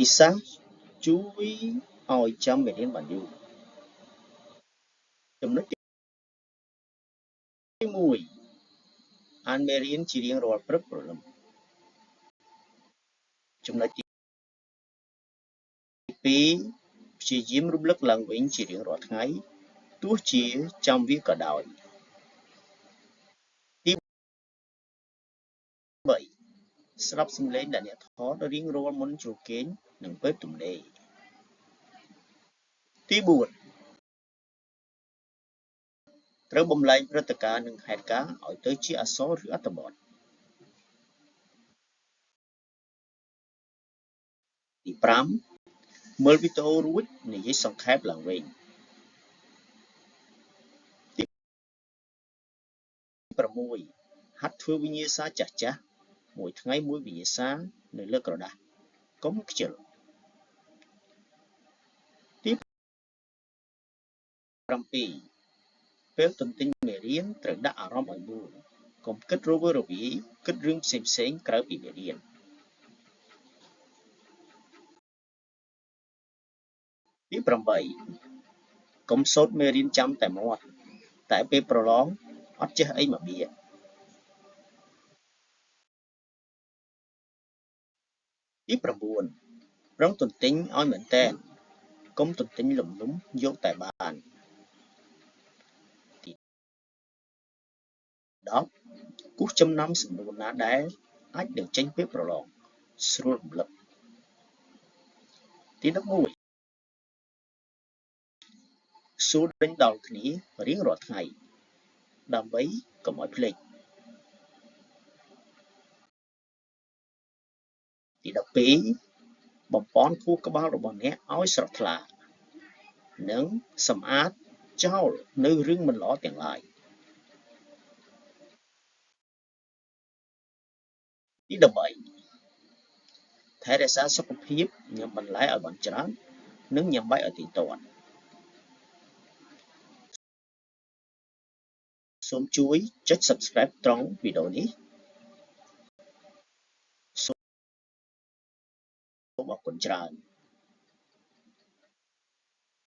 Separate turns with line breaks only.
Isa chui oi chăm về đến bản yêu chấm nói tiếng mùi an mê riêng chỉ riêng rồi prep rồi lắm chấm nói tiếng pi chỉ diêm rụp lắc lăng với chỉ riêng rồi ngay tua chỉ chăm viết cả đào tiếng bảy sắp xâm lên đã nhẹ thó đó riêng rồi muốn chủ kiến đừng bếp tụm đề tiếng buồnត្រូវបំលែងព្រឹត្តិការណ៍និងហេតុការណ៍ឲ្យទៅជាអក្សរឬអត្ថបទទី5មើលវីដេអូរួចនិយាយសង្ខេបឡើងវិញទី6ហាត់ធ្វើវិញ្ញាសាចាស់មួយថ្ងៃមួយវិញ្ញាសានៅលើក្រដាសកុំខ្ជិលទី7ពេលទន្ទិញមេរៀនត្រូវដាក់អារម្មណ៍ឲ្យមូលកុំគិតរវើរវាយគិតរឿងផ្សេងៗក្រៅពីមេរៀនទី8កុំសូត្រមេរៀនចាំតែមាត់តែពេលប្រឡងអត់ចេះអីមកបៀទី9រងទន្ទិញឲ្យមែនតែនកុំទន្ទិញលំនុំយកតែបានទី10គូសចំណាំសំណួរណាដែលអាចនឹងចេញពេលប្រឡងស្រួលរំលឹកទី11សួរដេញដោលគ្នារៀងរាល់ថ្ងៃដើម្បីកុំឲ្យភ្លេចទី12បំប៉នខួរក្បាលរបស់អ្នកឲ្យស្រស់ថ្លានិងសម្អាតចោលនៅរឿងមិនល្អទាំងឡាយទី13ថែរក្សាសុខភាពញ៉ាំបន្លែឲ្យបានច្រើននិងញ៉ាំបាយឲ្យទៀងទាត់សូមជួយចុច Subscribe ត្រង់វីដេអូនេះសូមអរគុណច្រើន